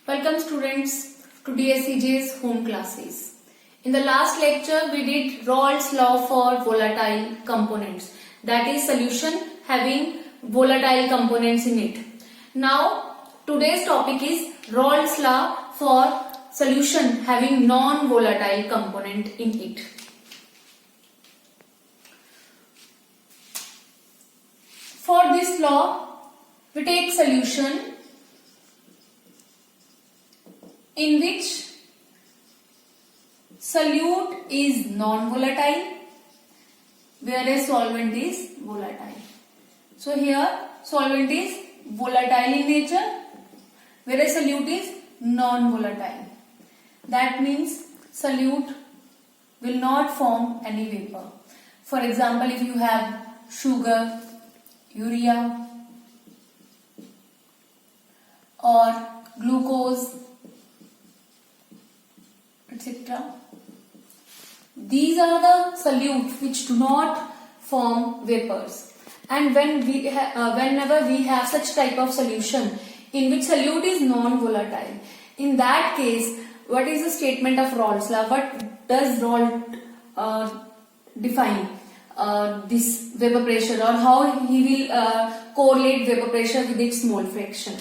Welcome students to DSCJ's home classes. In the last lecture we did Raoult's law for volatile components, that is solution having volatile components in it. Now today's topic is Raoult's law for solution having non-volatile component in it. For this law we take solution in which solute is non-volatile whereas solvent is volatile. So here solvent is volatile in nature whereas solute is non-volatile. That means solute will not form any vapor. For example, if you have sugar, urea or glucose, etc. These are the solutes which do not form vapors. And whenever we have such type of solution in which solute is non-volatile, in that case, what is the statement of Raoult's law? What does Raoult define this vapor pressure, or how he will correlate vapor pressure with its mole fraction?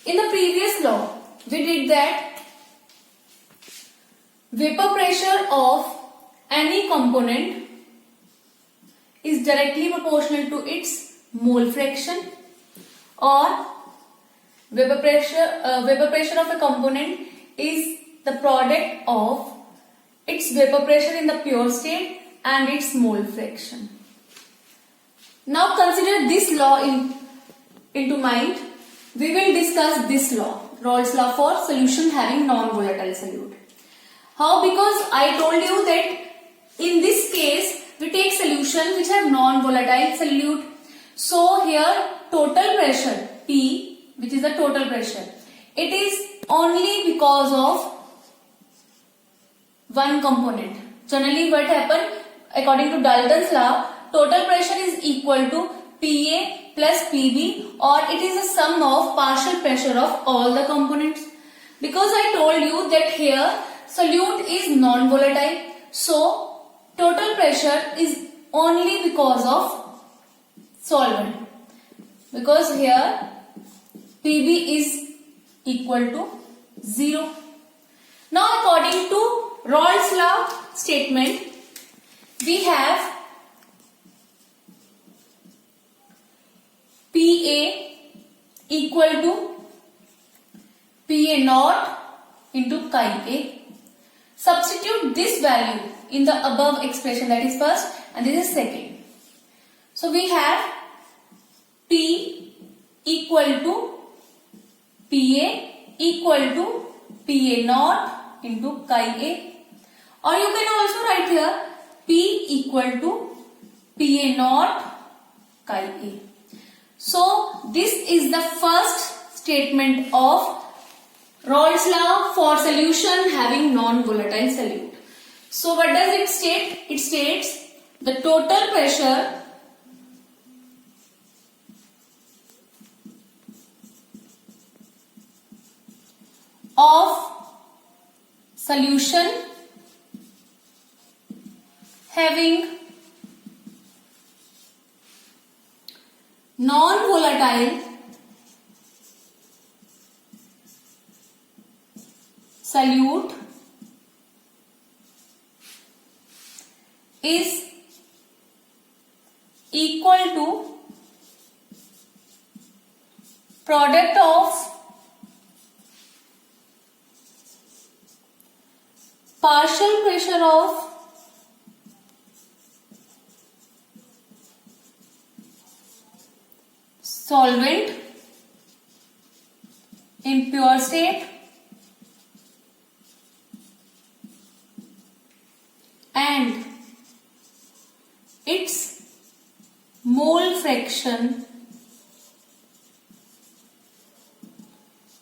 In the previous law, we did that vapor pressure of any component is directly proportional to its mole fraction, or vapor pressure of a component is the product of its vapor pressure in the pure state and its mole fraction. Now consider this law into mind. We will discuss this law, Raoult's law for solution having non-volatile solute. How? Because I told you that in this case we take solution which have non-volatile solute. So here total pressure P, which is the total pressure, it is only because of one component. Generally what happen, according to Dalton's law, total pressure is equal to PA plus PB, or it is a sum of partial pressure of all the components. Because I told you that here solute is non-volatile, so total pressure is only because of solvent, because here PB is equal to 0. Now according to Raoult's law statement, we have PA equal to PA naught into chi A. Substitute this value in the above expression, that is first and this is second. So we have P equal to PA equal to PA naught into chi A, or you can also write here P equal to PA naught chi A. So this is the first statement of Raoult's law for solution having non-volatile solute. So what does it state? It states the total pressure of solution having non-volatile solute is equal to product of partial pressure of solvent in pure state and its mole fraction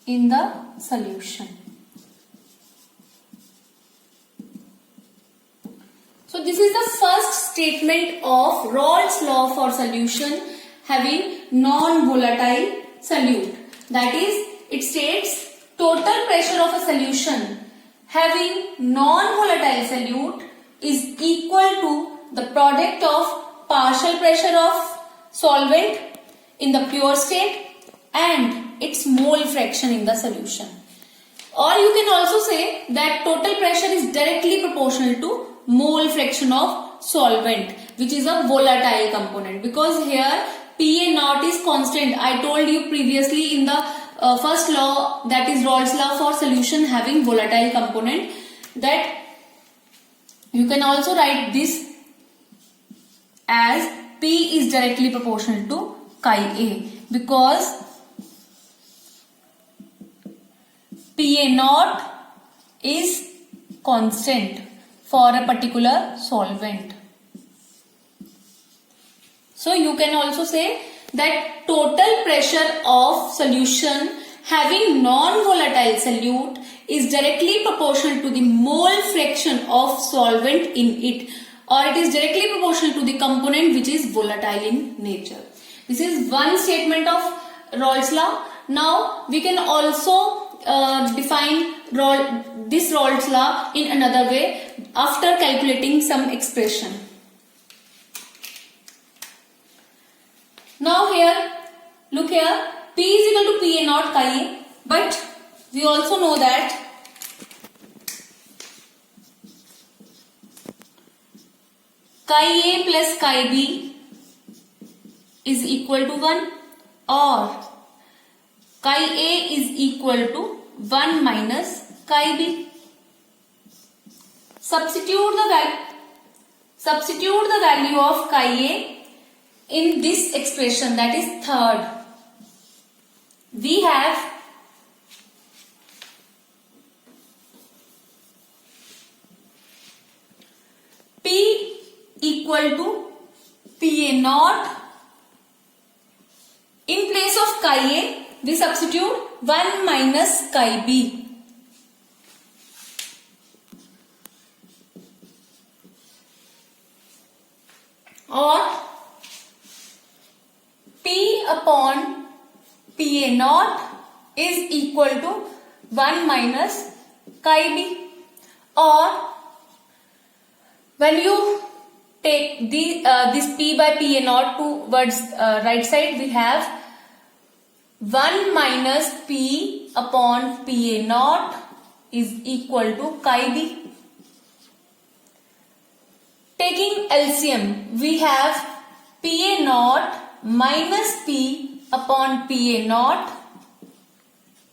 in the solution. So this is the first statement of Raoult's law for solution having non-volatile solute. That is, it states total pressure of a solution having non-volatile solute is equal to the product of partial pressure of solvent in the pure state and its mole fraction in the solution. Or you can also say that total pressure is directly proportional to mole fraction of solvent, which is a volatile component, because here Pa naught is constant. I told you previously in the first law, that is Raoult's law for solution having volatile component, that you can also write this as P is directly proportional to chi A, because Pa naught is constant for a particular solvent. So you can also say that total pressure of solution having non-volatile solute is directly proportional to the mole fraction of solvent in it, or it is directly proportional to the component which is volatile in nature. This is one statement of Raoult's law. Now we can also define this Raoult's law in another way after calculating some expression. Now here, look here, P is equal to Pa naught chi A, but we also know that chi A plus chi B is equal to 1, or chi A is equal to 1 minus chi B. Substitute the value of chi A in this expression, that is third. We have P equal to Pa naught. In place of chi A, we substitute 1 minus chi B. Or P upon Pa naught is equal to 1 minus chi B. Or when you take this P by Pa naught towards right side, we have 1 minus P upon Pa naught is equal to chi B. Taking LCM, we have Pa naught minus P upon Pa naught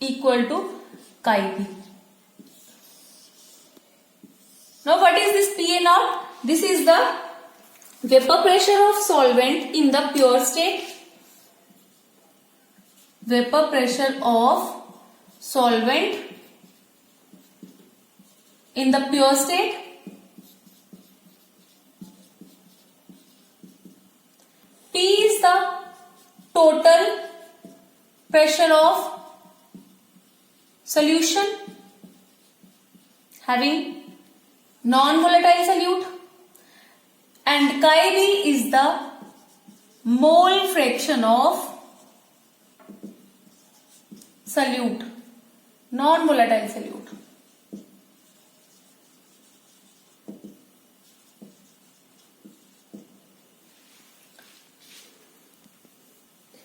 equal to chi B. Now what is this Pa naught? This is the vapor pressure of solvent in the pure state. Vapor pressure of solvent in the pure state. P is the total pressure of solution having non-volatile solute, and chi B is the mole fraction of solute, non-volatile solute.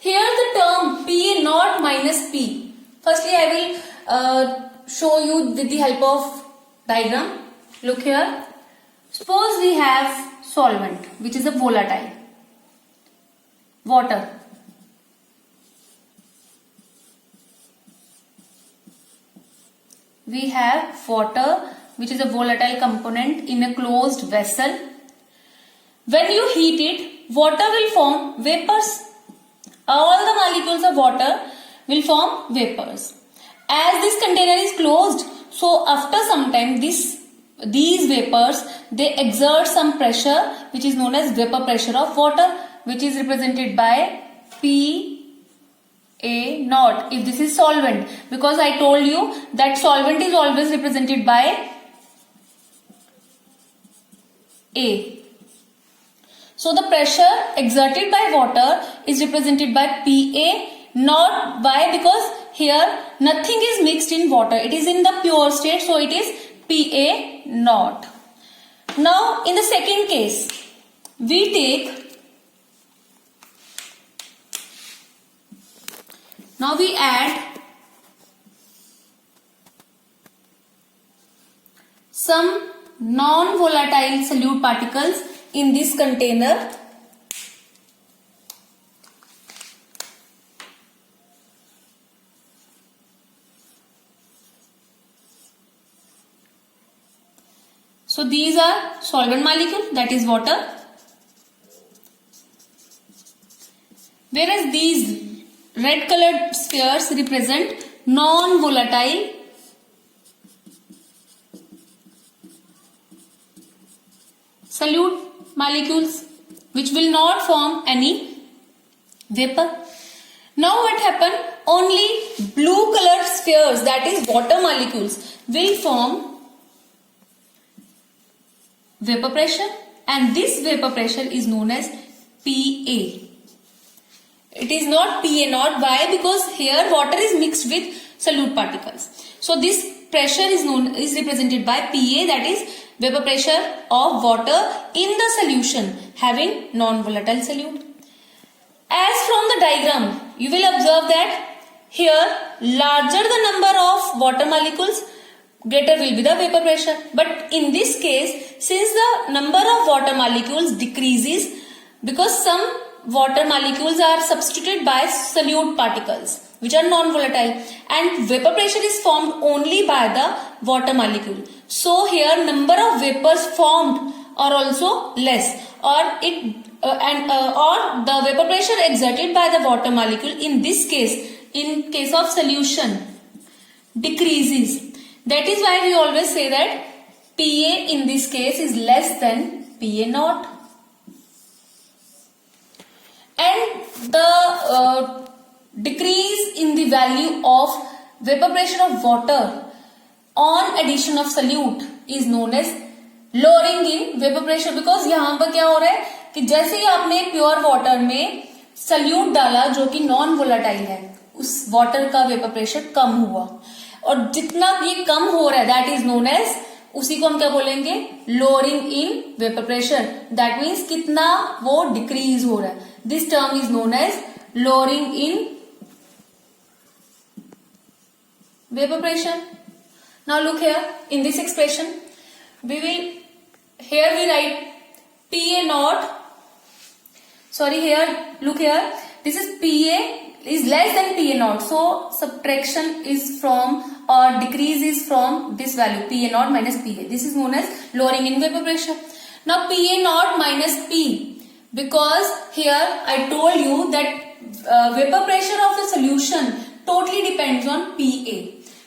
Here the term Pa naught minus P. Firstly, I will show you with the help of diagram. Look here. Suppose we have solvent, which is a volatile, water. We have water, which is a volatile component in a closed vessel. When you heat it, water will form vapors. All the molecules of water will form vapors. As this container is closed, so after some time these vapors, they exert some pressure which is known as vapor pressure of water, which is represented by Pa naught if this is solvent, because I told you that solvent is always represented by A. So the pressure exerted by water is represented by Pa, not by, because here nothing is mixed in water. It is in the pure state, so it is Pa naught. Now in the second case, we add some non-volatile solute particles in this container. So these are solvent molecule, that is water. Whereas these red colored spheres represent non-volatile solute molecules which will not form any vapor. Now what happened? Only blue colored spheres, that is water molecules, will form vapor pressure, and this vapor pressure is known as Pa. It is not Pa naught. Why? Because here water is mixed with solute particles. So this pressure is represented by Pa, that is vapor pressure of water in the solution having non-volatile solute. As from the diagram, you will observe that here larger the number of water molecules, greater will be the vapor pressure. But in this case, since the number of water molecules decreases because some water molecules are substituted by solute particles which are non-volatile, and vapor pressure is formed only by the water molecule. So here number of vapors formed are also less, or the vapor pressure exerted by the water molecule in this case, in case of solution, decreases. That is why we always say that Pa in this case is less than Pa naught. And the decrease in the value of vapor pressure of water on addition of solute is known as lowering in vapor pressure, because यहाँ पर क्या हो रहा है कि जैसे ही आपने pure water में सल्यूट डाला जो कि नॉन वोलाटाइल है, उस वाटर का वेपर प्रेशर कम हुआ, और जितना ये कम हो रहा है दैट इज नोन एज, उसी को हम क्या बोलेंगे, lowering in vapour pressure. That means कितना वो डिक्रीज हो रहा है. This term is known as lowering in vapour pressure. Now look here in this expression we will, here we write Pa naught, sorry here look here, this is Pa is less than Pa naught, so subtraction is from or decrease is from this value Pa naught minus Pa. This is known as lowering in vapor pressure. Now Pa naught minus P, because here I told you that vapor pressure of the solution totally depends on Pa.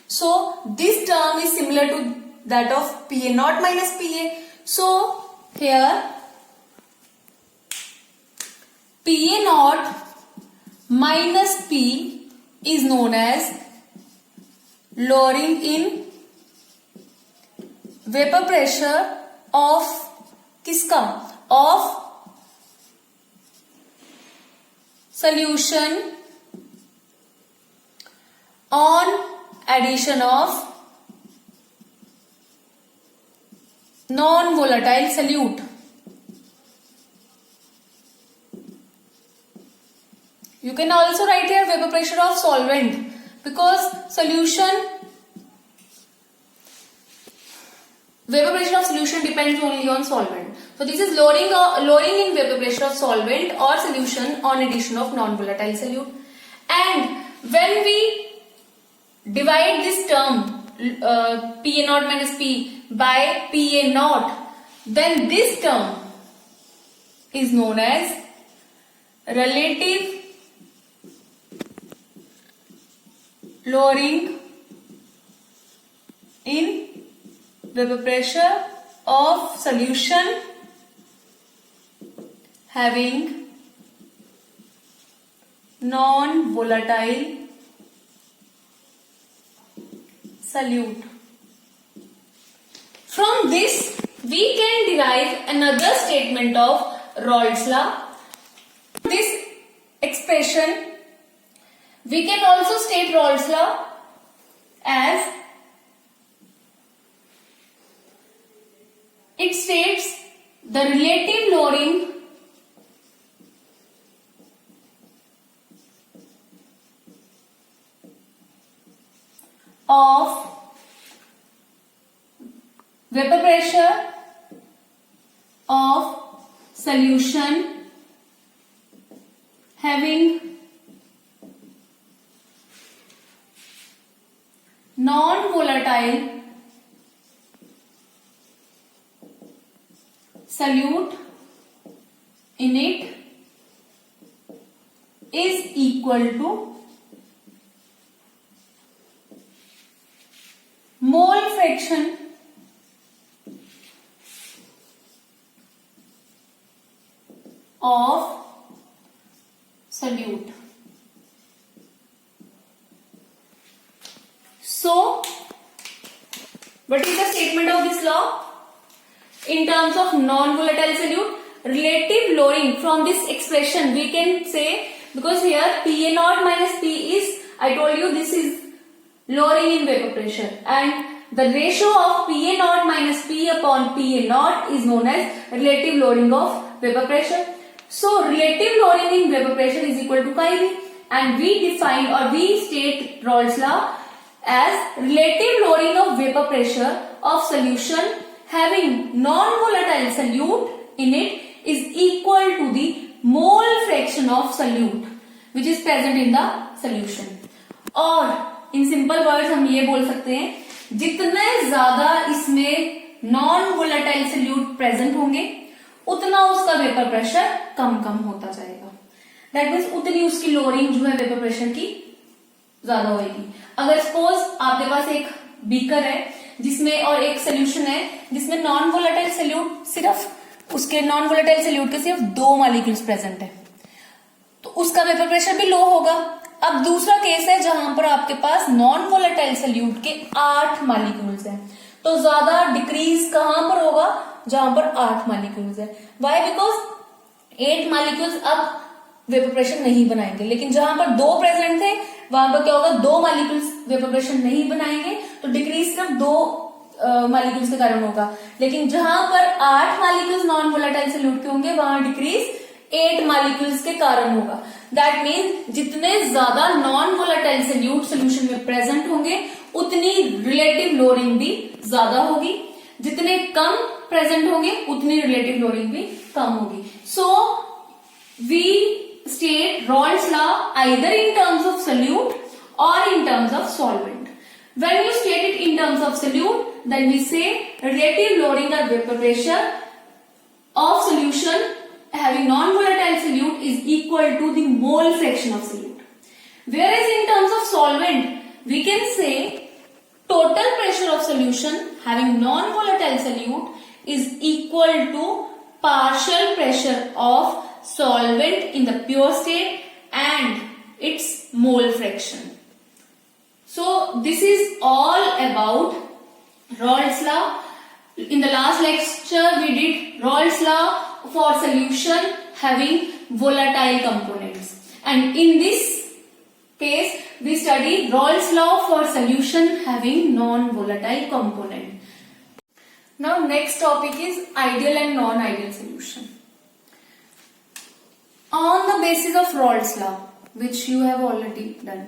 So this term is similar to that of Pa naught minus Pa. So here Pa naught minus P is known as lowering in vapor pressure of किसका, of solution on addition of non-volatile solute. You can also write here vapor pressure of solvent, because solution, vapor pressure of solution depends only on solvent. So this is lowering in vapor pressure of solvent or solution on addition of non-volatile solute. And when we divide this term Pa naught minus P by Pa naught, then this term is known as relative lowering in vapor pressure of solution having non-volatile solute. From this we can derive another statement of Raoult's law. This expression We can also state Raoult's law as it states the relative lowering of vapor pressure of solution having non-volatile solute in it is equal to mole fraction of solute. So, what is the statement of this law? In terms of non-volatile solute, relative lowering from this expression we can say, because here Pa naught minus P is, I told you this is lowering in vapor pressure, and the ratio of Pa naught minus P upon Pa naught is known as relative lowering of vapor pressure. So relative lowering in vapor pressure is equal to chi v, and we define or we state Raoult's law as relative lowering of vapor pressure of solution having non-volatile solute in it is equal to the mole fraction of solute which is present in the solution. और in simple words हम ये बोल सकते हैं, जितने ज्यादा इसमें non-volatile solute present होंगे उतना उसका वेपर प्रेशर कम कम होता जाएगा. दैट मीन्स उतनी उसकी लोअरिंग जो है वेपर प्रेशर की ज्यादा होगी. अगर सपोज आपके पास एक बीकर है जिसमें और एक सोल्यूशन है जिसमें नॉन वोलेटाइल सोल्यूट सिर्फ उसके नॉन वोलेटाइल सोल्यूट के सिर्फ 2 मॉलिक्यूल्स प्रेजेंट है, तो उसका वेपर प्रेशर भी लो होगा. अब दूसरा केस है जहां पर आपके पास नॉन वोलेटाइल सोल्यूट के 8 मॉलिक्यूल्स हैं, तो ज्यादा डिक्रीज कहां पर होगा? जहां पर 8 मॉलिक्यूल्स है. व्हाई? बिकॉज 8 मॉलिक्यूल्स अब वेपर प्रेशर नहीं बनाएंगे, लेकिन जहां पर 2 प्रेजेंट थे वहां पर क्या होगा? 2 मॉलिक्यूल्स वेपर प्रेशर नहीं बनाएंगे, तो डिक्रीज सिर्फ 2 मॉलिक्यूल्स के कारण होगा. लेकिन जहां पर 8 मॉलिक्यूल्स नॉन वोलेटाइल सोल्यूट के होंगे वहां डिक्रीज 8 मॉलिक्यूल्स के कारण होगा. दैट मीन्स जितने ज्यादा नॉन वोलेटाइल सोल्यूट सोल्यूशन में प्रेजेंट होंगे उतनी रिलेटिव लोअरिंग भी ज्यादा होगी, जितने कम प्रेजेंट होंगे उतनी रिलेटिव लोअरिंग भी कम होगी. So we state Raoult's law either in terms of solute or in terms of solvent. When you state it in terms of solute, then we say relative lowering or vapor pressure of solution having non-volatile solute is equal to the mole fraction of solute. Whereas in terms of solvent, we can say total pressure of solution having non-volatile solute is equal to partial pressure of solvent in the pure state and its mole fraction. So this is all about Raoult's law. In the last lecture we did Raoult's law for solution having volatile components, and in this case we study Raoult's law for solution having non-volatile component. Now next topic is ideal and non-ideal solution. On the basis of Raoult's law, which you have already done,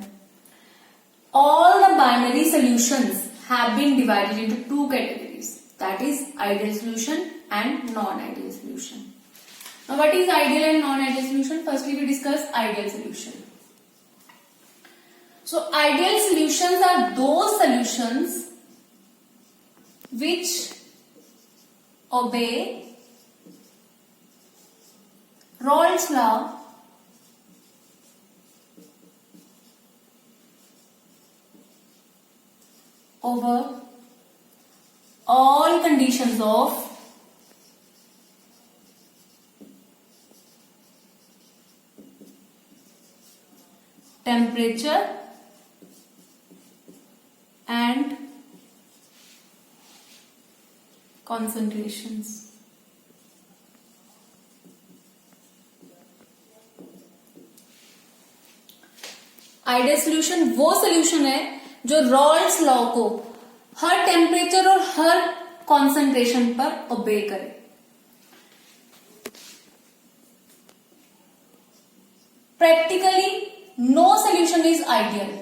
all the binary solutions have been divided into 2 categories, that is ideal solution and non-ideal solution. Now what is ideal and non-ideal solution? Firstly we discuss ideal solution. So ideal solutions are those solutions which obey Raoult's law over all conditions of temperature and concentrations. Ideal solution वो solution है जो Rawls law को हर temperature और हर concentration पर ओबे करे। Practically, no solution is ideal.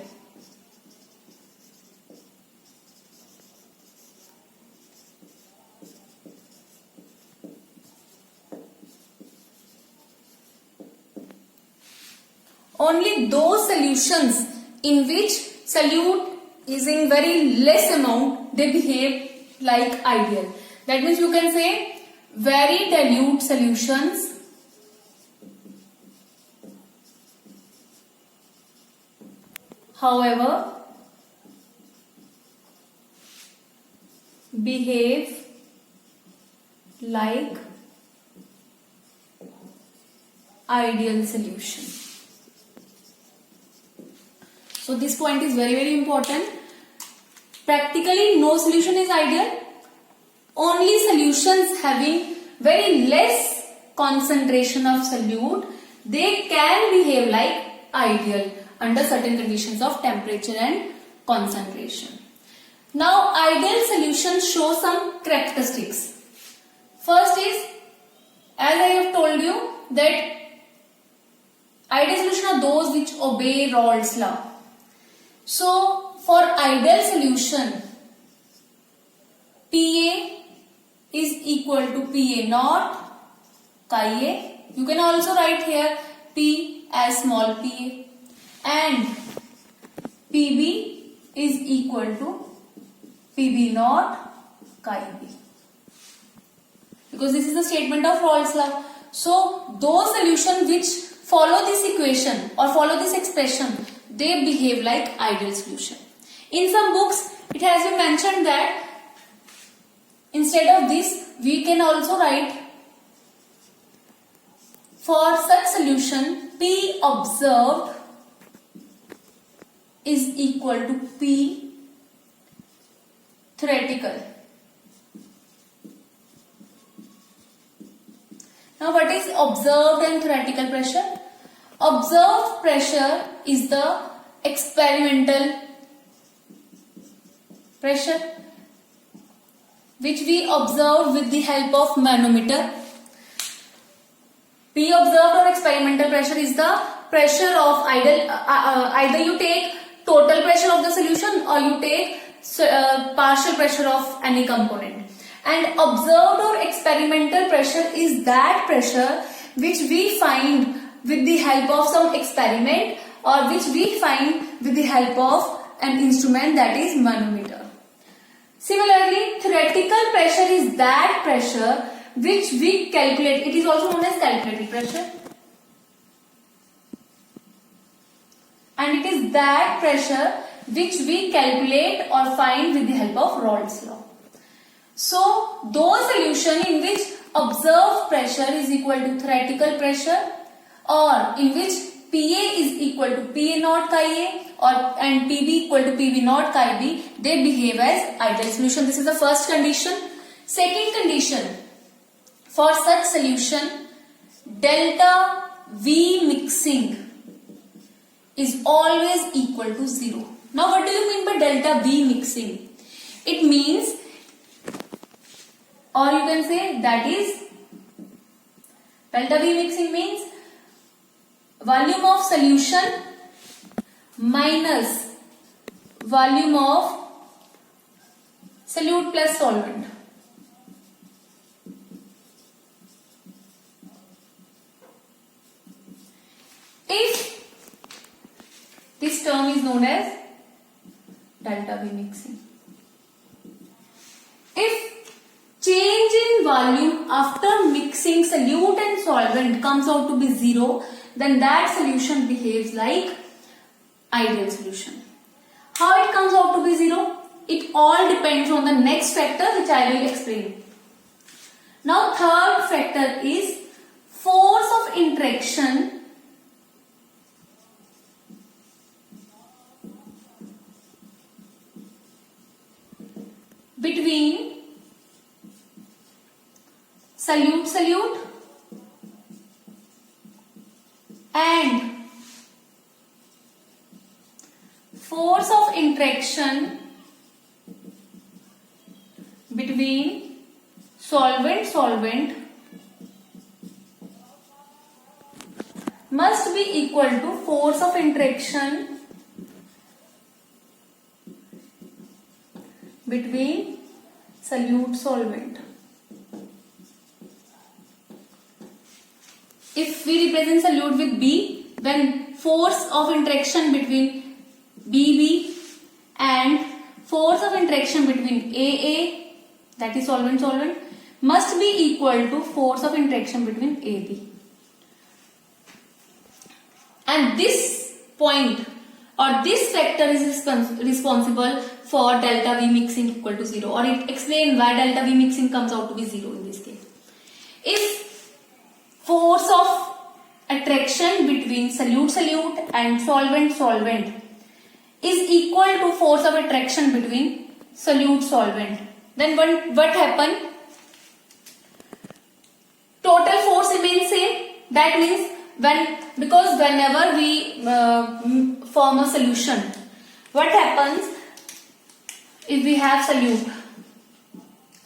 Only those solutions in which solute is in very less amount, they behave like ideal. That means you can say very dilute solutions however behave like ideal solution. So this point is very important. Practically no solution is ideal. Only solutions having very less concentration of solute, they can behave like ideal under certain conditions of temperature and concentration. Now ideal solutions show some characteristics. First is, as I have told you, that ideal solutions are those which obey Raoult's law. So for ideal solution, Pa is equal to Pa naught chi A. You can also write here P as small pa, and Pb is equal to Pb naught chi b, because this is the statement of Raoult's law. So those solutions which follow this equation or follow this expression, they behave like ideal solution. In some books it has been mentioned that instead of this we can also write, for such solution P observed is equal to P theoretical. Now what is observed and theoretical pressure? Observed pressure is the experimental pressure which we observe with the help of manometer. P observed or experimental pressure is the pressure of either you take total pressure of the solution or you take partial pressure of any component. And observed or experimental pressure is that pressure which we find with the help of some experiment or which we find with the help of an instrument, that is manometer. Similarly, theoretical pressure is that pressure which we calculate. It is also known as calculated pressure. And it is that pressure which we calculate or find with the help of Raoult's law. So, those solutions in which observed pressure is equal to theoretical pressure, or in which Pa is equal to Pa naught chi A and Pb equal to Pb naught chi B, they behave as ideal solution. This is the first condition. Second condition, for such solution, delta V mixing is always equal to 0. Now what do you mean by delta V mixing? It means, or you can say, that is, delta V mixing means volume of solution minus volume of solute plus solvent. If this term is known as delta V mixing. If change in volume after mixing solute and solvent comes out to be 0, then that solution behaves like ideal solution. How it comes out to be 0? It all depends on the next factor which I will explain. Now third factor is force of interaction between solute and interaction between solvent must be equal to force of interaction between solute solvent. If we represent solute with B, then force of interaction between BB and force of interaction between AA, that is solvent must be equal to force of interaction between AB. And this point or this factor is responsible for delta V mixing equal to 0, or it explains why delta V mixing comes out to be 0 in this case. If force of attraction between solute and solvent is equal to force of attraction between solvent, then what happen? Total force remains same. That means because whenever we form a solution, what happens if we have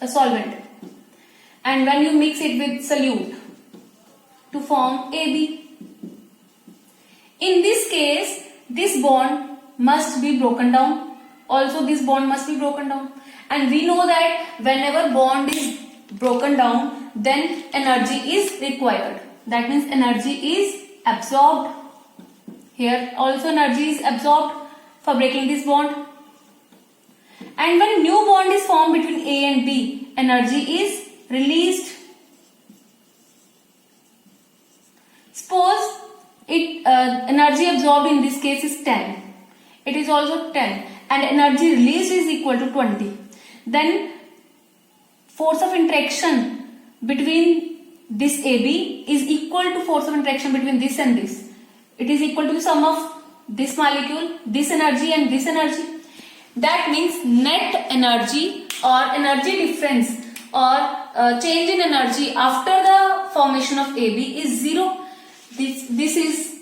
a solvent, and when you mix it with solute to form AB, in this case this bond must be broken down, also this bond must be broken down, and we know that whenever bond is broken down, then energy is required. That means energy is absorbed. Here also energy is absorbed for breaking this bond. And when new bond is formed between A and B, energy is released. Suppose energy absorbed in this case is 10. It is also 10, and energy released is equal to 20. Then force of interaction between this AB is equal to force of interaction between this and this. It is equal to the sum of this molecule, this energy and this energy. That means net energy or energy difference or change in energy after the formation of AB is 0. This is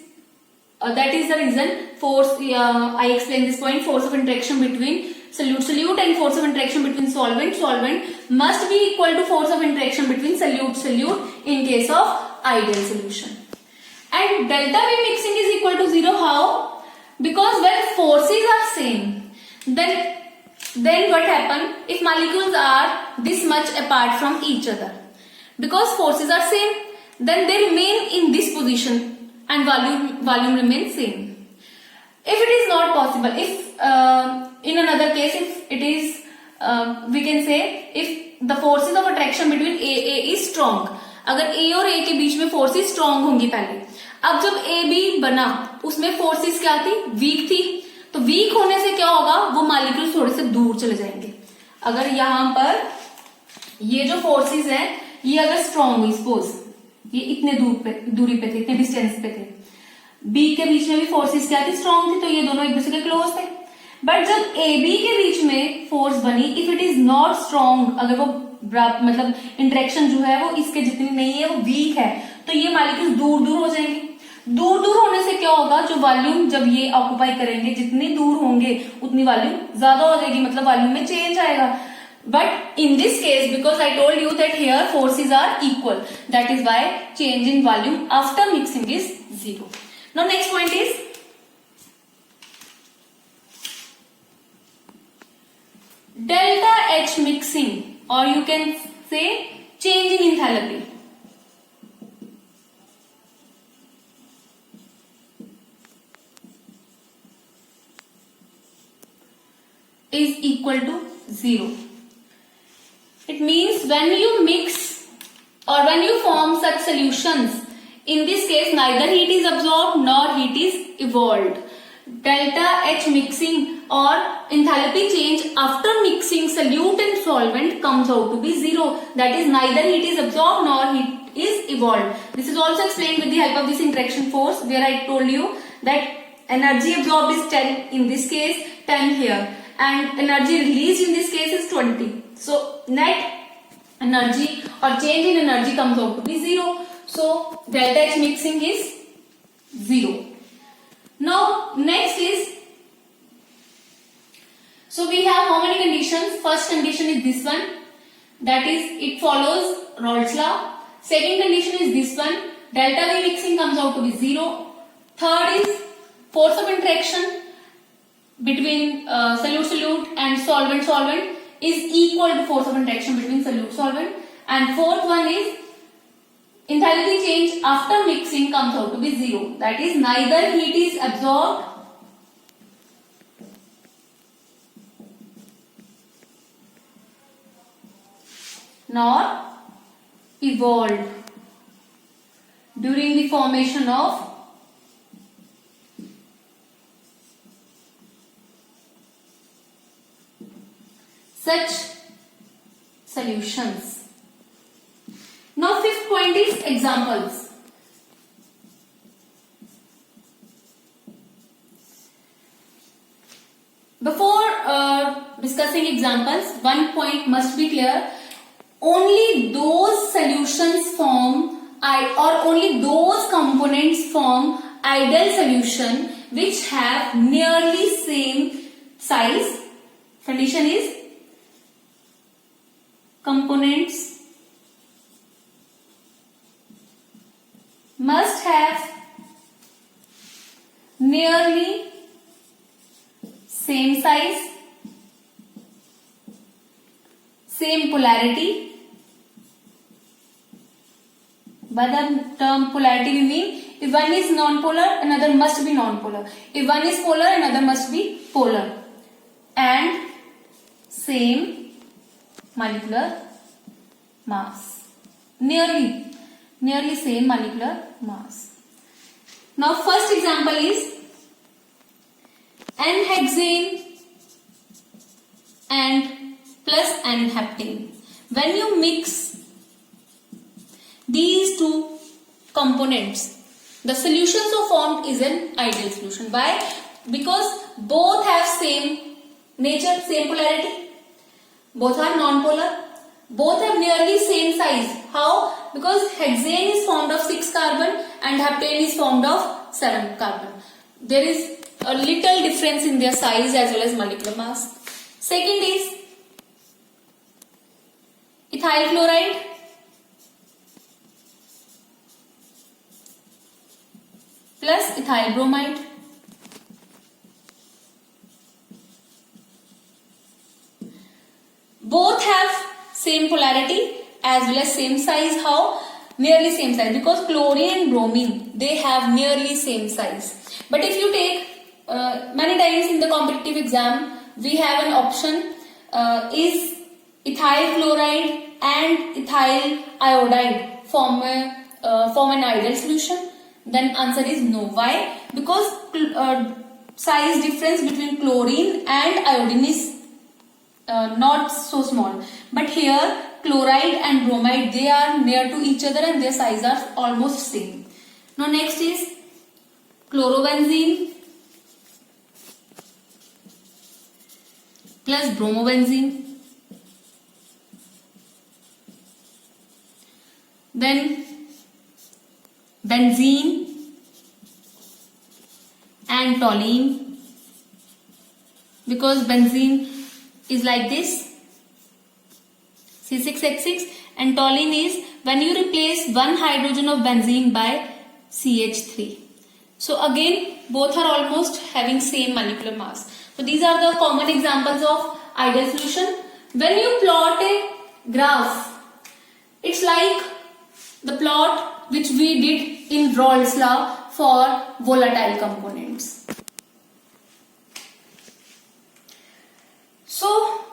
that is the reason force. I explained this point. Force of interaction between solute and force of interaction between solvent must be equal to force of interaction between solute in case of ideal solution. And delta V mixing is equal to 0. How? Because when forces are same, then what happen if molecules are this much apart from each other? Because forces are same, then they remain in this position and volume remains same. If it is not possible, if in another case, if it is we can say if the forces of attraction between AA is strong, अगर A और A के बीच में forces strong होंगी पहले, अब जब AB बना उसमें forces क्या थी? weak थी. तो weak होने से क्या होगा? वो molecules थोड़े से दूर चले जाएंगे. अगर यहाँ पर ये जो forces हैं ये अगर strong हुई, suppose ये इतने दूरी पे थे, इतने distance पे थे, B के बीच में भी forces क्या थी? strong थी, तो ये दोनों एक दूसरे के close थे. बट जब AB के बीच में फोर्स बनी, if it is not strong, अगर वो मतलब इंटरेक्शन जो है वो इसके जितनी नहीं है, वो वीक है, तो ये मॉलिक्यूल्स दूर दूर हो जाएंगे. दूर दूर होने से क्या होगा? जो वॉल्यूम जब ये ऑक्यूपाई करेंगे, जितने दूर होंगे उतनी वॉल्यूम ज्यादा हो जाएगी, मतलब वॉल्यूम में चेंज आएगा. But in this case, because I told you that here forces are equal, that is why change in volume after mixing is 0. Now next point is delta H mixing, or you can say changing enthalpy. Is equal to 0. It means when you mix or when you form such solutions, in this case neither heat is absorbed nor heat is evolved. Delta H mixing or enthalpy change after mixing solute and solvent comes out to be 0. That is, neither heat is absorbed nor heat is evolved. This is also explained with the help of this interaction force, where I told you that energy absorbed is 10 in this case, 10 here, and energy released in this case is 20. So net energy or change in energy comes out to be 0. So delta H mixing is 0. Now next is So we have how many conditions? First condition is this one, that is it follows Raoult's law. Second condition is this one, delta V mixing comes out to be 0. Third is force of interaction between solute-solute and solvent-solvent is equal to force of interaction between solute-solvent. And fourth one is enthalpy change after mixing comes out to be 0. That is neither heat is absorbed nor evolved during the formation of such solutions. Now fifth point is examples. Before discussing examples, one point must be clear. Only those solutions form or only those components form ideal solution which have nearly same size. Condition is components must have nearly same size, same polarity. By the term polarity we mean if one is non-polar, another must be non-polar. If one is polar, another must be polar. And same molecular mass. Nearly same molecular mass. Now first example is N-hexane and plus N-heptane. When you mix these two components, the solution so formed is an ideal solution. Why? Because both have same nature, same polarity. Both are non-polar. Both have nearly same size. How? Because hexane is formed of 6 carbon and heptane is formed of 7 carbon. There is a little difference in their size as well as molecular mass. Second is ethyl chloride plus ethyl bromide. Both have same polarity as well as same size. How? Nearly same size, because chlorine and bromine, they have nearly same size. But if you take many times in the competitive exam, we have an option, is ethyl chloride and ethyl iodide form an ideal solution? Then answer is no. Why? Because size difference between chlorine and iodine is not so small. But here chloride and bromide, they are near to each other and their size are almost same. Now next is chlorobenzene plus bromobenzene. Then benzene and toluene, because benzene is like this, C6H6, and toluene is when you replace one hydrogen of benzene by CH3. So again both are almost having same molecular mass. So these are the common examples of ideal solution. When you plot a graph, it's like the plot which we did in Raoult's law for volatile components. So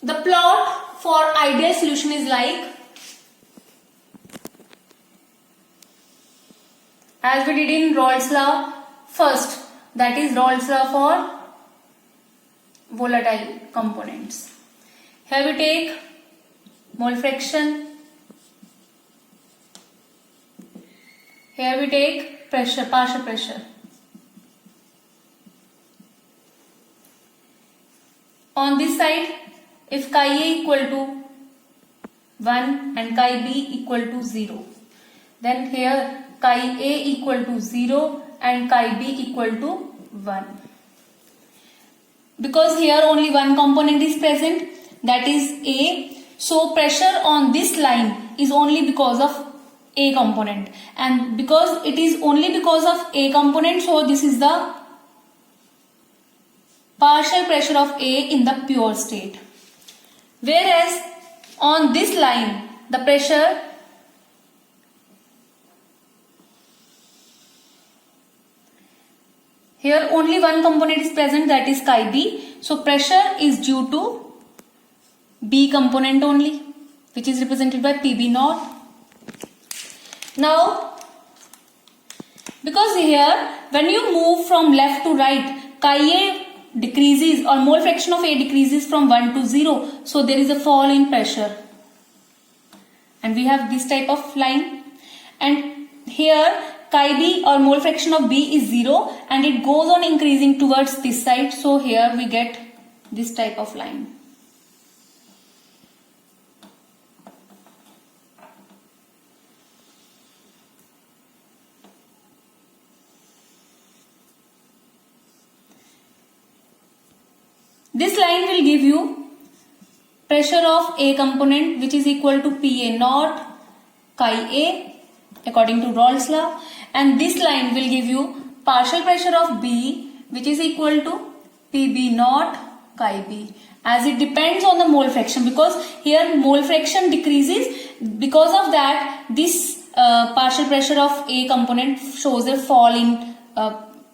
the plot for ideal solution is like, as we did in Raoult's law first, that is Raoult's law for volatile components. Here we take mole fraction. Here we take pressure, partial pressure. On this side, if chi A equal to 1 and chi B equal to 0, then here chi A equal to 0 and chi B equal to 1. because here only one component is present, that is A. So pressure on this line is only because of A component, and because it is only because of A component, so this is the partial pressure of A in the pure state. Whereas on this line, the pressure here only one component is present, that is chi B. So pressure is due to B component only, which is represented by PB naught. Now, because here when you move from left to right, chi A decreases, or mole fraction of A decreases from 1 to 0. So there is a fall in pressure. And we have this type of line. And here chi B, or mole fraction of B, is 0, and it goes on increasing towards this side. So here we get this type of line. This line will give you pressure of A component, which is equal to PA naught chi A according to Raoult's law, and this line will give you partial pressure of B, which is equal to PB naught chi B, as it depends on the mole fraction, because here mole fraction decreases. Because of that, this partial pressure of A component shows a fall in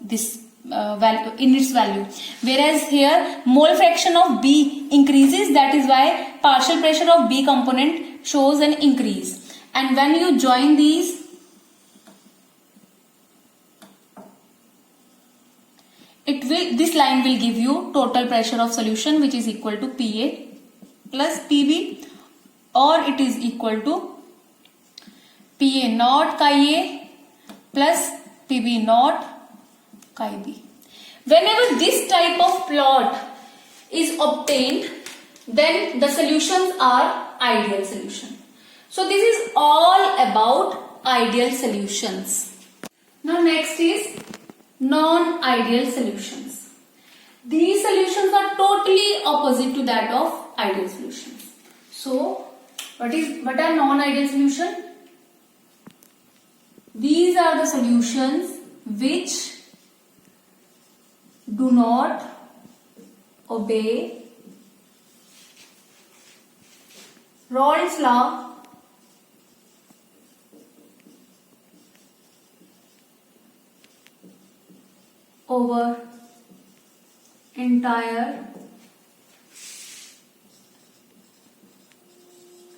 this value, in its value, whereas here mole fraction of B increases, that is why partial pressure of B component shows an increase. And when you join these, this line will give you total pressure of solution, which is equal to PA plus PB, or it is equal to PA naught chi A plus PB naught chi B. Whenever this type of plot is obtained, then the solutions are ideal solution. So this is all about ideal solutions. Now next is non-ideal solutions. These solutions are totally opposite to that of ideal solutions. So what are non-ideal solutions? These are the solutions which do not obey Raoult's law over entire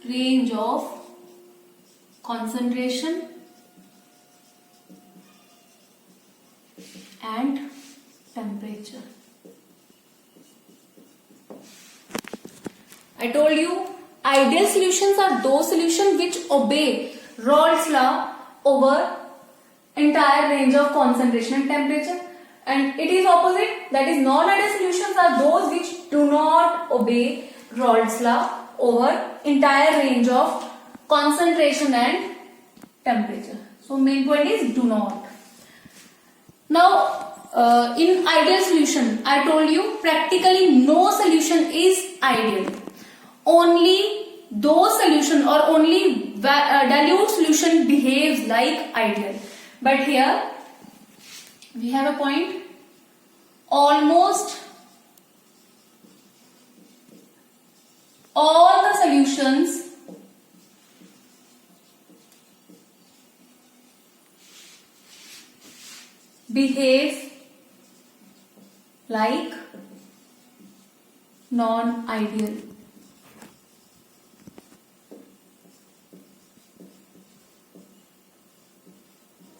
range of concentration and temperature. I told you ideal solutions are those solutions which obey Raoult's law over entire range of concentration and temperature, and it is opposite, that is non-ideal solutions are those which do not obey Raoult's law over entire range of concentration and temperature. So main point is do not. Now in ideal solution, I told you practically no solution is ideal. Only those solution or only dilute solution behaves like ideal. But here we have a point, almost all the solutions behave like non-ideal.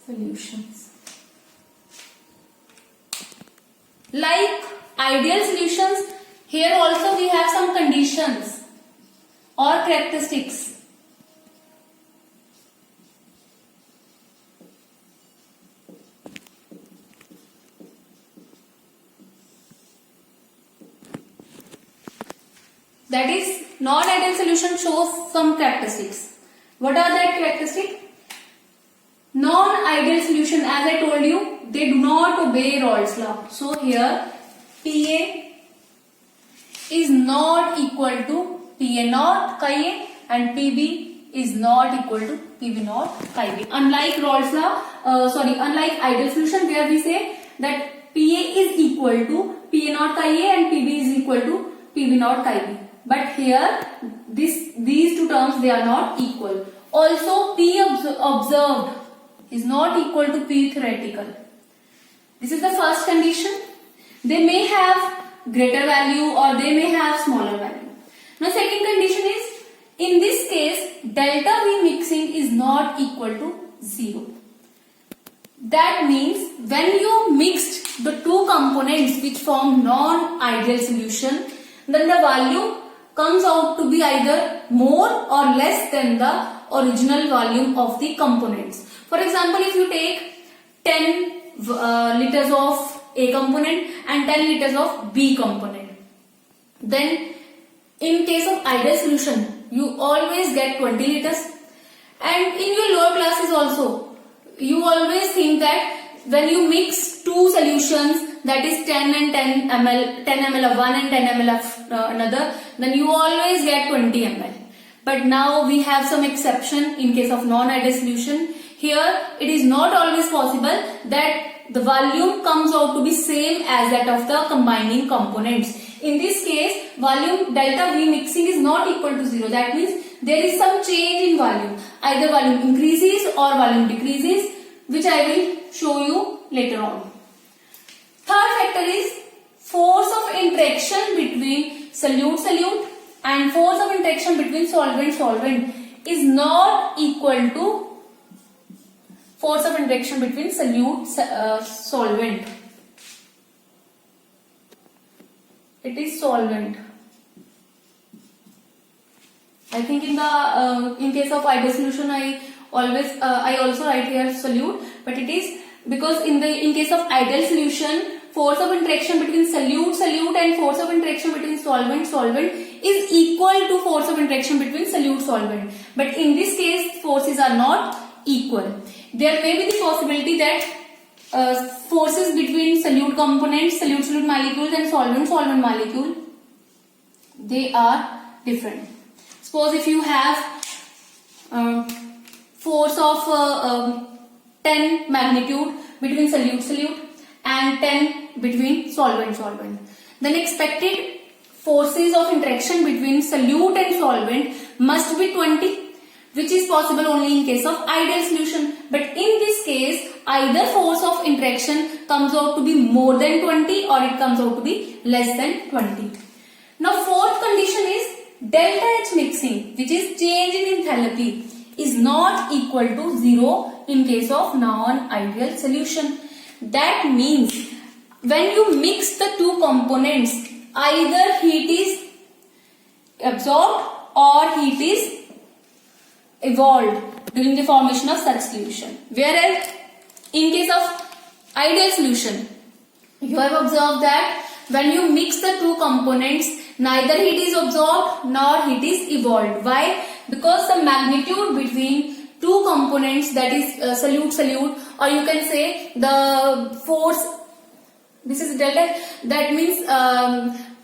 Solutions. Like ideal solutions, here also we have some conditions or characteristics. That is, non-ideal solution shows some characteristics. What are that characteristics? Non-ideal solution, as I told you, they do not obey Raoult's law. So here PA is not equal to Pa naught chi A and Pb is not equal to Pb naught chi B. Unlike Raoult's law, unlike ideal solution where we say that Pa is equal to Pa naught chi A and Pb is equal to Pb naught chi B. But here these two terms, they are not equal. Also P observed is not equal to P theoretical. This is the first condition. They may have greater value or they may have smaller value. Now second condition is, in this case delta V mixing is not equal to 0. That means when you mixed the two components which form non-ideal solution, then the value comes out to be either more or less than the original volume of the components. For example, if you take 10 liters of A component and 10 liters of B component, then in case of ideal solution you always get 20 liters, and in your lower classes also you always think that when you mix two solutions, that is 10 and 10 ml of one and 10 ml of another, then you always get 20 ml. But now we have some exception in case of non-ideal solution. Here it is not always possible that the volume comes out to be same as that of the combining components. In this case, volume delta V mixing is not equal to 0. That means there is some change in volume. Either volume increases or volume decreases, which I will show you later on. Third factor is force of interaction between solute-solute and force of interaction between solvent-solvent is not equal to force of interaction between solute-solvent. It is solvent. I think in case of ideal solution I also write here solute, but it is because in case of ideal solution, force of interaction between solute-solute and force of interaction between solvent-solvent is equal to force of interaction between solute-solvent. But in this case, forces are not equal. There may be the possibility that forces between solute components, solute-solute molecules and solvent-solvent molecule, they are different. Suppose if you have force of 10 magnitude between solute-solute and 10 between solvent-solvent, then expected forces of interaction between solute and solvent must be 20, which is possible only in case of ideal solution. But in this case, either force of interaction comes out to be more than 20 or it comes out to be less than 20. Now fourth condition is delta H mixing, which is change in enthalpy, is not equal to 0 in case of non-ideal solution. That means when you mix the two components, either heat is absorbed or heat is evolved during the formation of such solution. Whereas in case of ideal solution, you have observed that when you mix the two components, neither heat is absorbed nor heat is evolved. Why? Because the magnitude between two components, that is solute-solute, or you can say the force, this is delta, that means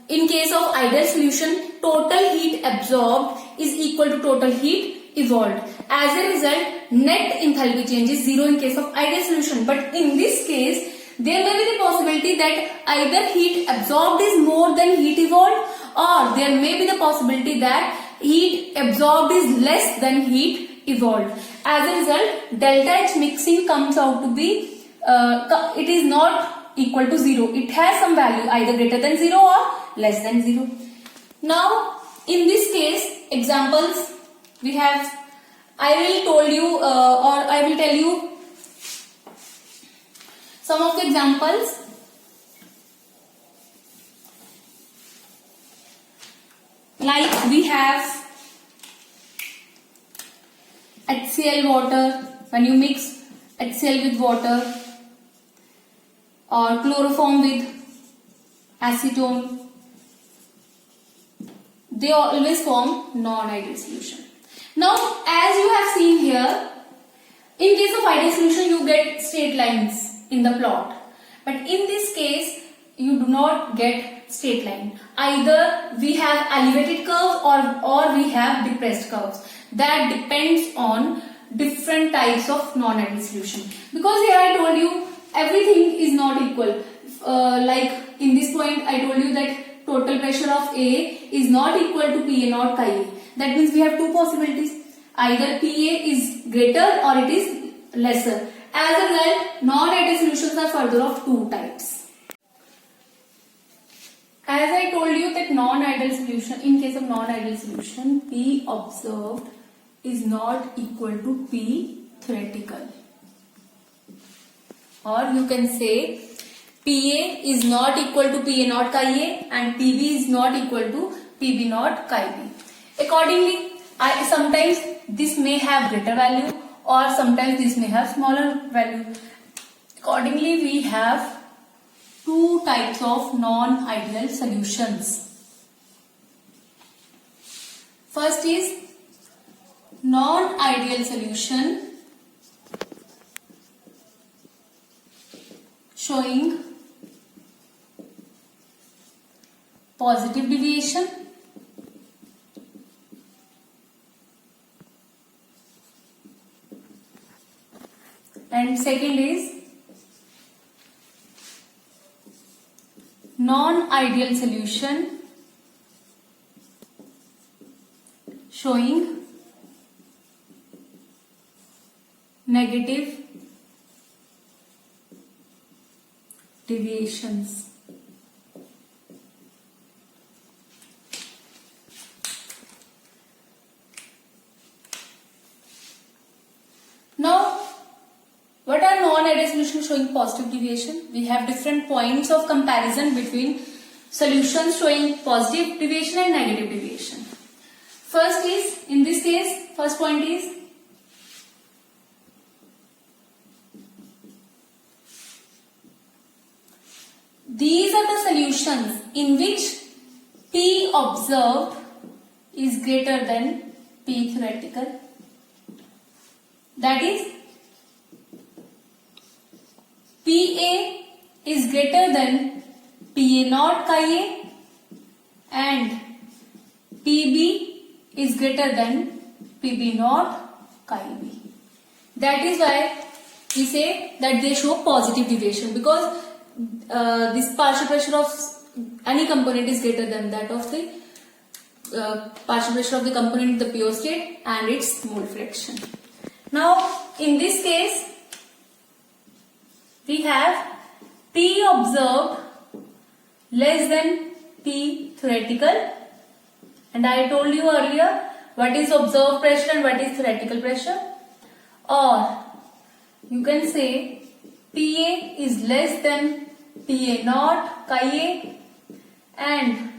in case of ideal solution, total heat absorbed is equal to total heat evolved. As a result, net enthalpy change is 0 in case of ideal solution. But in this case, there may be the possibility that either heat absorbed is more than heat evolved, or there may be the possibility that heat absorbed is less than heat evolved. As a result, delta H mixing comes out to be, it is not equal to 0. It has some value either greater than 0 or less than 0. Now, in this case, examples we have, I will tell you some of the examples. Like we have HCl water, when you mix HCl with water, or chloroform with acetone, they always form non-ideal solution. Now, as you have seen here, in case of ideal solution, you get straight lines in the plot. But in this case, you do not get straight line. Either we have elevated curves or we have depressed curves. That depends on different types of non-ideal solution. Because here I told you everything is not equal. Like in this point I told you that total pressure of A is not equal to PA not Chi. That means we have two possibilities. Either PA is greater or it is lesser. As a result, non-ideal solutions are further of two types. As I told you that non-ideal solution, in case of non-ideal solution, P observed is not equal to P theoretical. Or you can say PA is not equal to PA not Chi A and PB is not equal to PB not Chi B. Accordingly, sometimes this may have greater value or sometimes this may have smaller value. Accordingly, we have two types of non-ideal solutions. First is non-ideal solution showing positive deviation and second is non-ideal solution showing negative deviations. Now, what are non-ideal solutions showing positive deviation? We have different points of comparison between solutions showing positive deviation and negative deviation. First is, in this case, first point is these are the solutions in which P observed is greater than P theoretical. That is, PA is greater than PA not Chi A and PB is greater than PB not Chi B. That is why we say that they show positive deviation, because this partial pressure of any component is greater than that of the partial pressure of the component in the pure state and its mole fraction. Now, in this case, we have P observed less than P theoretical, and I told you earlier what is observed pressure and what is theoretical pressure. Or you can say PA is less than PA not Chi A and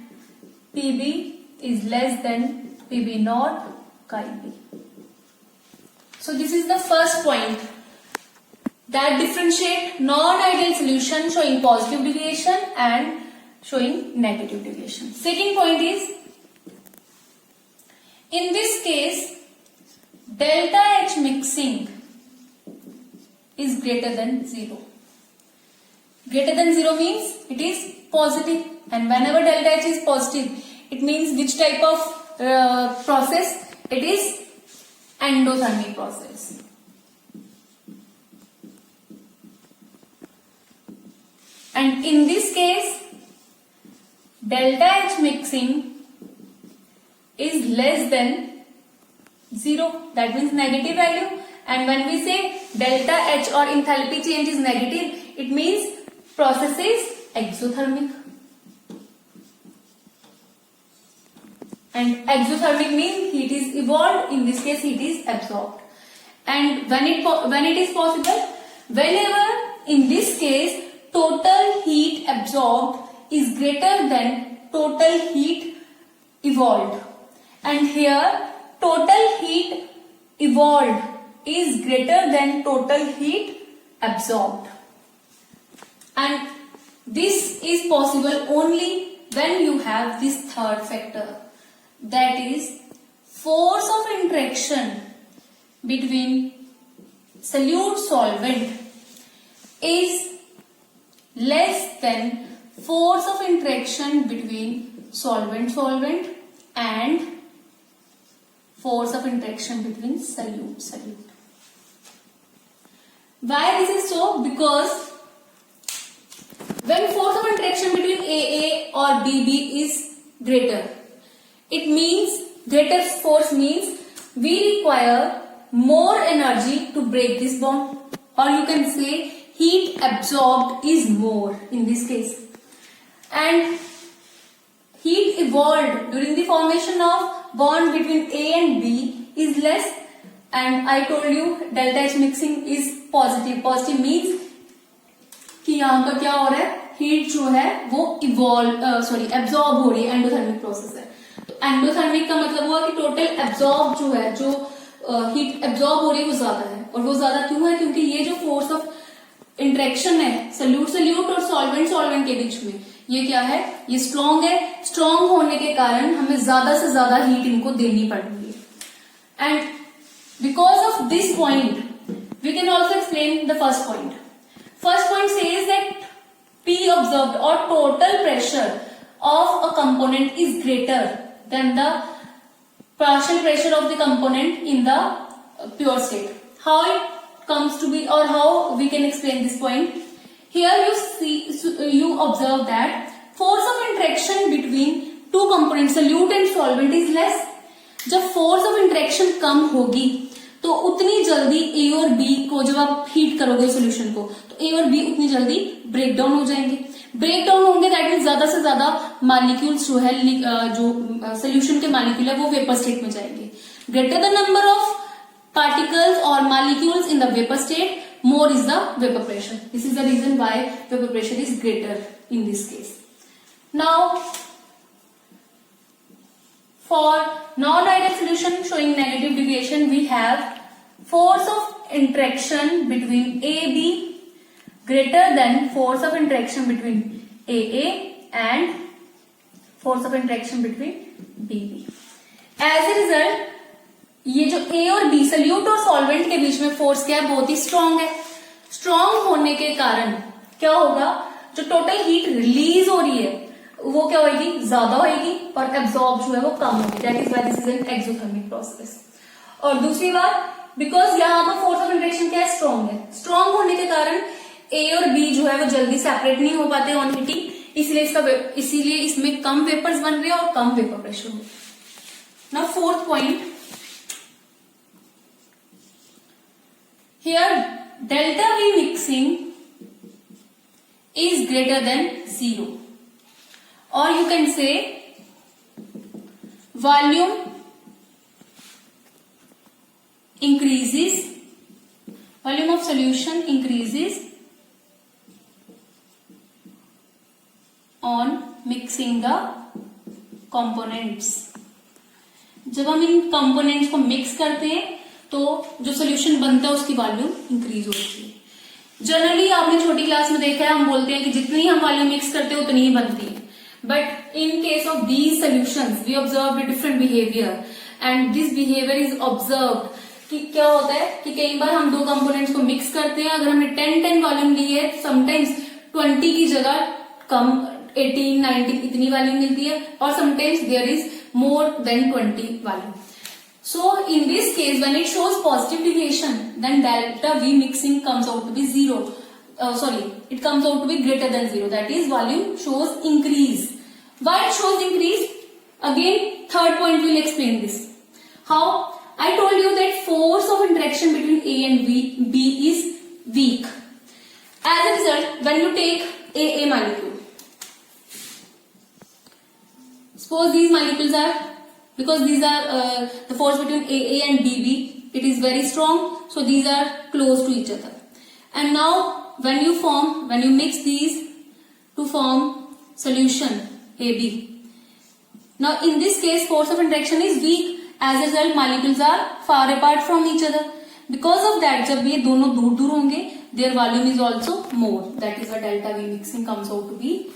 PB is less than PB not Chi B. So this is the first point that differentiate non-ideal solution showing positive deviation and showing negative deviation. Second point is, in this case, delta H mixing is greater than 0. Greater than 0 means it is positive, and whenever delta H is positive, it means which type of process? It is endothermic process. And in this case, delta H mixing is less than 0. That means negative value. And when we say delta H or enthalpy change is negative, it means process is exothermic. And exothermic means heat is evolved, in this case heat is absorbed. And when it is possible, whenever in this case total heat absorbed is greater than total heat evolved. And here total heat evolved is greater than total heat absorbed. And this is possible only when you have this third factor, that is force of interaction between solute solvent is less than force of interaction between solvent and force of interaction between solute. Why this is so? Because when force of interaction between AA or BB is greater, it means greater force means we require more energy to break this bond, or you can say heat absorbed is more in this case, and heat evolved during the formation of bond between A and B is less, and I told you delta H mixing is positive. Positive means कि यहाँ पर क्या हो रहा है, heat जो है वो एब्जॉर्ब हो रही है, एंडोथर्मिक प्रोसेस है. तो एंडोथर्मिक का मतलब हुआ कि टोटल एब्जॉर्ब जो है, जो हीट एब्जॉर्ब हो रही है वो ज्यादा है. और वो ज्यादा क्यों है? क्योंकि ये जो फोर्स ऑफ इंटरेक्शन है सल्यूट और सॉल्वेंट के बीच में, ये क्या है, ये स्ट्रॉन्ग है. स्ट्रॉन्ग होने के कारण हमें ज्यादा से ज्यादा हीट इनको देनी पड़ेगी. And because of this point we can also explain the first point. First point says that P observed or total pressure of a component is greater than the partial pressure of the component in the pure state. How it comes to be, or how we can explain this point? Here you observe that force of interaction between two components, solute and solvent, is less. जब force of interaction कम होगी तो उतनी जल्दी A और B को, जब आप heat करोगे सोल्यूशन को, तो A और B उतनी जल्दी ब्रेक डाउन हो जाएंगे. ब्रेक डाउन होंगे दैट मीन ज्यादा से ज्यादा मॉलिक्यूल्स जो है, जो सोल्यूशन के मॉलिक्यूल है वो वेपर स्टेट में जाएंगे. Greater the number of particles और molecules in the vapour state, more is the vapour pressure. This is the reason why vapour pressure is greater in this case. Now for non-ideal solution showing negative deviation, we have force of interaction between AB greater than force of interaction between AA and force of interaction between BB. As a result, ये जो A और B salute और solvent के बीच में force क्या है, बहुत ही strong है. स्ट्रांग होने के कारण क्या होगा, जो टोटल हीट रिलीज हो रही है वो क्या होगी, ज्यादा होगी, और एब्जॉर्ब जो है वो कम होगी. That is why this is an exothermic process. और दूसरी बात, बिकॉज यहाँ पर फोर्स ऑफ इंटरेक्शन क्या है, स्ट्रांग है. स्ट्रांग होने के कारण ए और बी जो है वो जल्दी सेपरेट नहीं हो पाते ऑन हीटिंग, इसीलिए इसमें कम वेपर्स बन रहे हैं और कम वेपर प्रेशर हो. Now fourth point, here delta we mixing is greater than 0. Or you can say volume increases, volume of solution increases on mixing the components. जब हम इन कंपोनेंट्स को मिक्स करते हैं तो जो सोल्यूशन बनता है उसकी वॉल्यूम इंक्रीज होती है. जनरली आपने छोटी क्लास में देखा है, हम बोलते हैं कि जितनी हम वॉल्यूम मिक्स करते हैं उतनी ही बनती है. But in case of these solutions, we observed a different behavior, and this behavior is observed कि क्या होता है कि कई बार हम दो कंपोनेंट्स को मिक्स करते हैं, अगर हमने 10 वॉल्यूम ली है, समटाइम्स 20 की जगह कम 18, 19 इतनी वॉल्यूम मिलती है, और sometimes there is more than 20 volume. So in this case, when it shows positive deviation, then delta V mixing comes out to be 0. It comes out to be greater than 0. That is, volume shows increase. Why it shows increase? Again, third point will explain this. How? I told you that force of interaction between A and B is weak. As a result, when you take AA molecule, suppose these molecules are, because these are the force between AA and BB, it is very strong, so these are close to each other. And now when you mix these to form solution AB, now in this case force of interaction is weak. As a result, molecules are far apart from each other. Because of that, जब ये दोनों दूर होंगे, their volume is also more. That is why delta V mixing comes out to be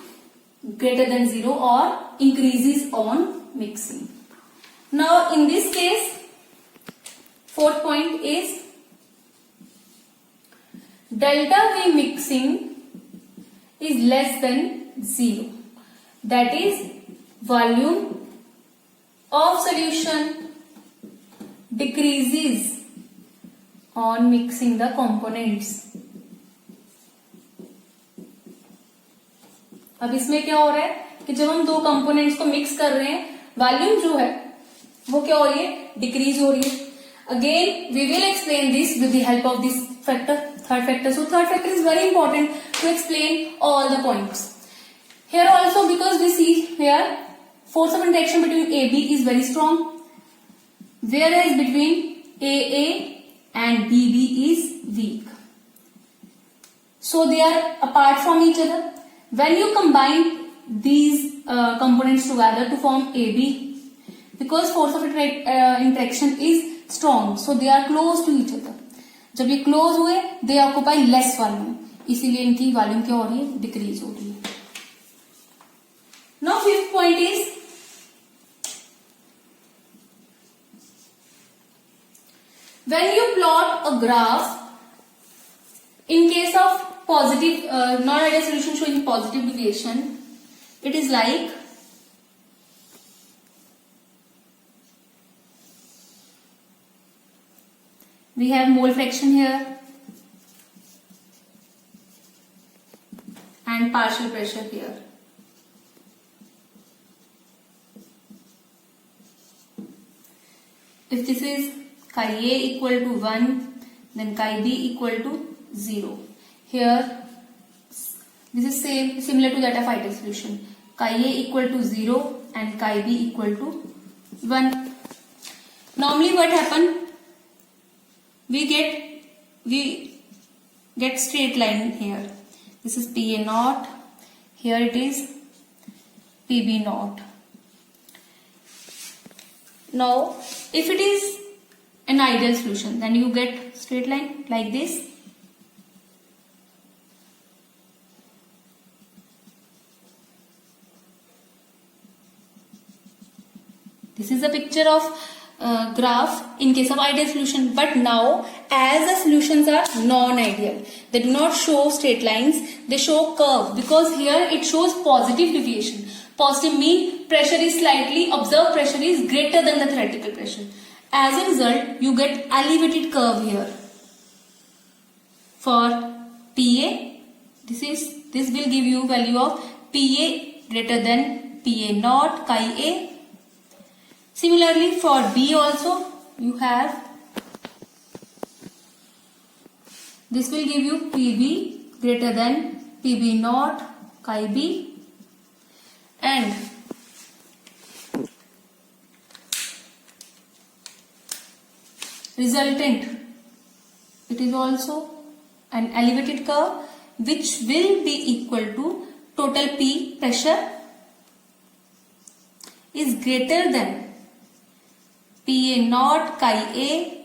greater than 0 or increases on mixing. Now in this case, fourth point is delta V mixing is less than 0. That is, volume of solution decreases on mixing the components. अब इसमें क्या हो रहा है कि जब हम दो कंपोनेंट्स को मिक्स कर रहे हैं, वॉल्यूम जो है वो क्या हो रही है, डिक्रीज हो रही है. Again we will explain this with the help of this factor, third factor. So third factor is very important to explain all the points. Here also, because we see here force of interaction between AB is very strong, whereas between AA and BB is weak. So they are apart from each other. When you combine these components together to form AB, because force of interaction is strong, so they are close to each other. जब ये close हुए, they occupy less volume. इसीलिए इनकी volume क्या हो रही है, decrease हो रही है. Now fifth point is when you plot a graph in case of positive non-ideal solution showing positive deviation, it is like we have mole fraction here and partial pressure here. If this is chi A equal to 1, then chi B equal to 0. Here, this is similar to that of ideal solution. Chi A equal to 0 and chi B equal to 1. Normally what happen? We get straight line here. This is PA naught. Here it is PB naught. Now, if it is an ideal solution, then you get straight line like this. This is a picture of graph in case of ideal solution. But now, as the solutions are non-ideal, they do not show straight lines, they show curve, because here it shows positive deviation. Positive mean pressure is slightly, observed pressure is greater than the theoretical pressure. As a result, you get elevated curve here. For PA, this will give you value of PA greater than PA naught chi A. Similarly, for B also, you have, this will give you PB greater than PB naught chi B. And resultant, it is also an elevated curve which will be equal to total P pressure is greater than PA naught chi A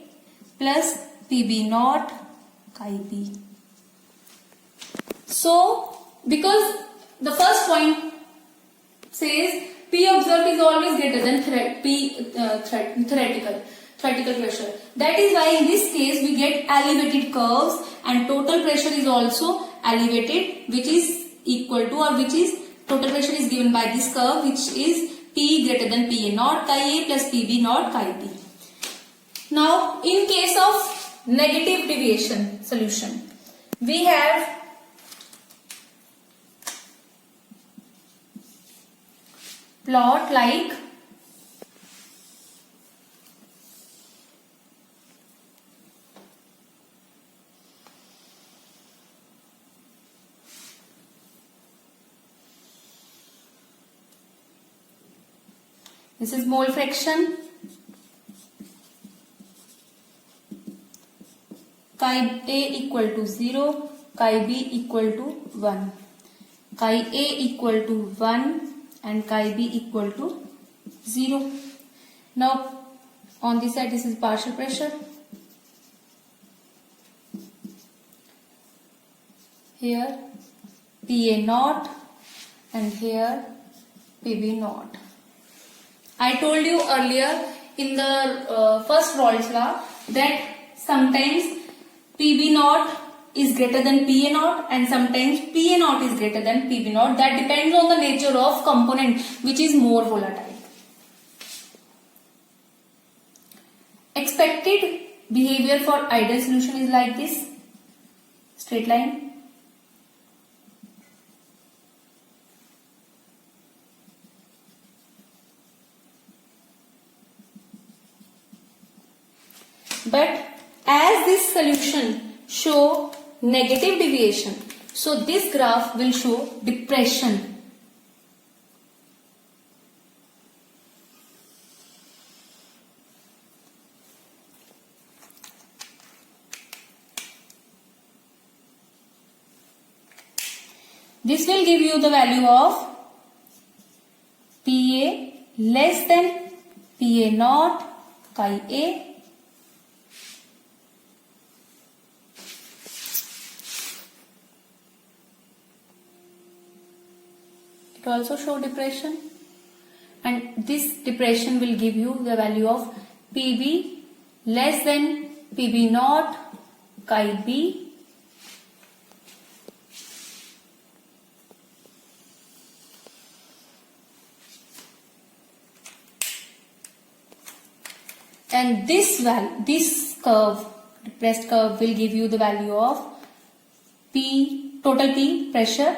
plus PB naught chi B. So, because the first point says P observed is always greater than theoretical pressure. That is why in this case we get elevated curves and total pressure is also elevated, which is equal to, or which is total pressure is given by this curve, which is P greater than PA naught chi A plus PB naught chi B. Now in case of negative deviation solution, we have plot like this is mole fraction, chi A equal to 0, chi B equal to 1, chi A equal to 1 and chi B equal to 0. Now on this side this is partial pressure. Here PA naught and here PB naught. I told you earlier in the first Raoult's law that sometimes PB naught is greater than PA naught and sometimes PA naught is greater than PB naught. That depends on the nature of component which is more volatile. Expected behavior for ideal solution is like this, straight line. But as this solution show negative deviation, so this graph will show depression. This will give you the value of PA less than PA naught chi A it also show depression, and this depression will give you the value of PB less than PB naught chi B and this curve, depressed curve, will give you the value of total pressure,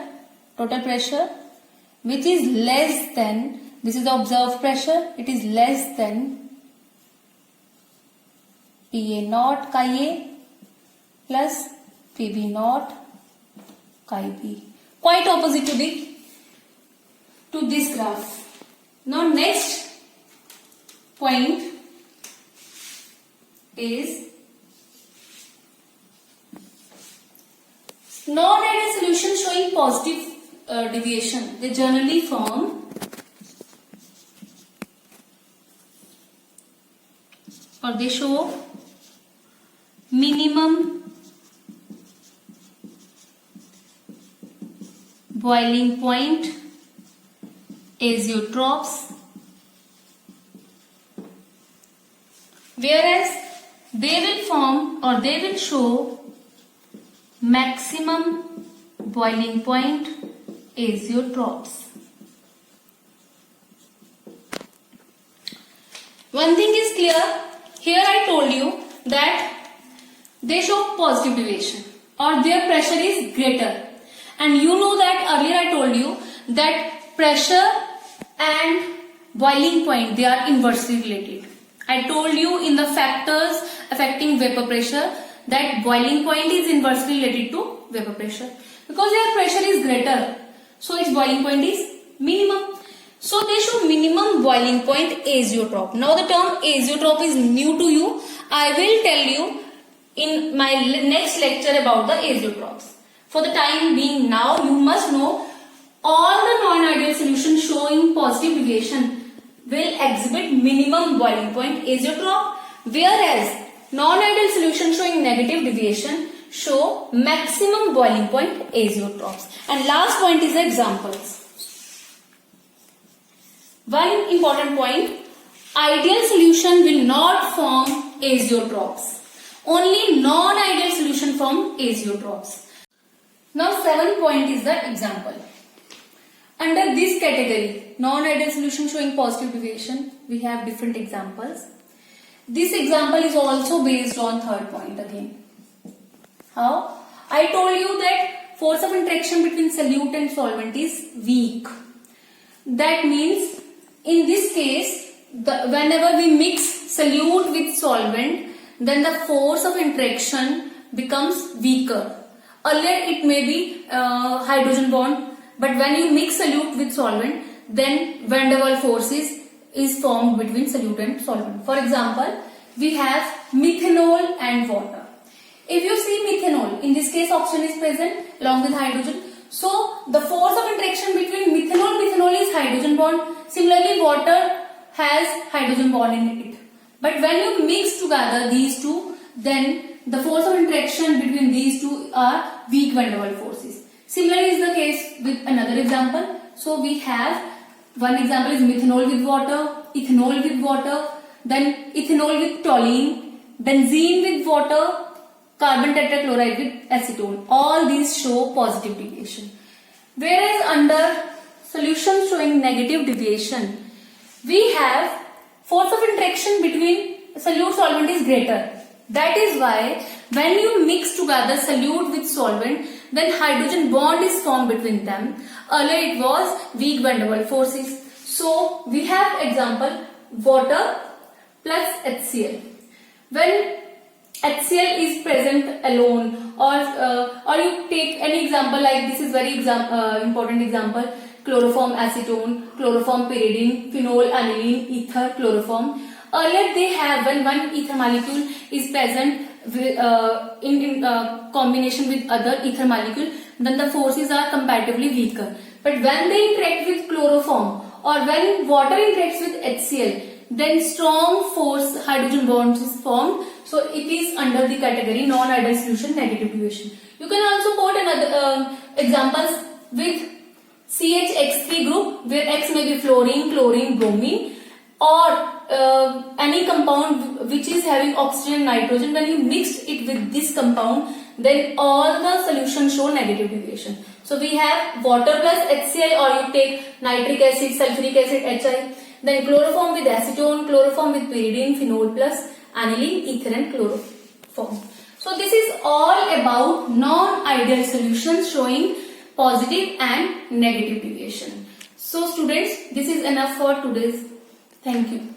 which is less than, this is the observed pressure, it is less than PA naught chi A plus PB naught chi B. Quite opposite to this graph. Now next point is non-ideal solution showing positive deviation. They generally form or they show minimum boiling point azeotrophs, whereas they will form or they will show maximum boiling point azeotrophs. One thing is clear, here I told you that they show positive deviation or their pressure is greater, and you know that earlier I told you that pressure and boiling point, they are inversely related. I told you in the factors affecting vapor pressure that boiling point is inversely related to vapor pressure because their pressure is greater, so its boiling point is minimum. So they show minimum boiling point azeotroph. Now the term azeotroph is new to you. I will tell you in my next lecture about the azeotrophs. For the time being now, you must know all the non-ideal solutions showing positive deviation will exhibit minimum boiling point azeotroph, whereas non-ideal solutions showing negative deviation show maximum boiling point azeotrophs. And last point is the examples. One important point, ideal solution will not form azeotrophs. Only non-ideal solution form azeotrophs. Now 7th point is the example. Under this category, non-ideal solution showing positive deviation, we have different examples. This example is also based on 3rd point again. How? I told you that force of interaction between solute and solvent is weak. That means in this case, whenever we mix solute with solvent, then the force of interaction becomes weaker. Earlier it may be hydrogen bond, but when you mix solute with solvent, then van der Waals force is formed between solute and solvent. For example, we have methanol and water. If you see methanol, in this case oxygen is present along with hydrogen. So the force of interaction between methanol is hydrogen bond. Similarly, water has hydrogen bond in it. But when you mix together these two, then the force of interaction between these two are weak van der Waals forces. Similarly is the case with another example. So we have one example is methanol with water, ethanol with water, then ethanol with toluene, benzene with water, carbon tetrachloride with acetone. All these show positive deviation. Whereas under solutions showing negative deviation, we have force of interaction between solute solvent is greater. That is why when you mix together solute with solvent, then hydrogen bond is formed between them. Earlier it was weak van der Waals forces. So we have example water plus HCl. When HCl is present alone, or you take any example like this is very important example: chloroform acetone, chloroform pyridine, phenol aniline, ether chloroform. Earlier they have, when one ether molecule is present with, in combination with other ether molecule, then the forces are comparatively weaker. But when they interact with chloroform or when water interacts with HCl, then strong force hydrogen bonds is formed. So it is under the category non-ideal solution, negative deviation. You can also quote another examples with CHX3 group, where X may be fluorine, chlorine, bromine, or any compound which is having oxygen and nitrogen. When you mix it with this compound, then all the solutions show negative deviation. So we have water plus HCl, or you take nitric acid, sulfuric acid, HI, then chloroform with acetone, chloroform with pyridine, phenol plus aniline, ether and chloroform. So this is all about non-ideal solutions showing positive and negative deviation. So students, this is enough for today's. Thank you.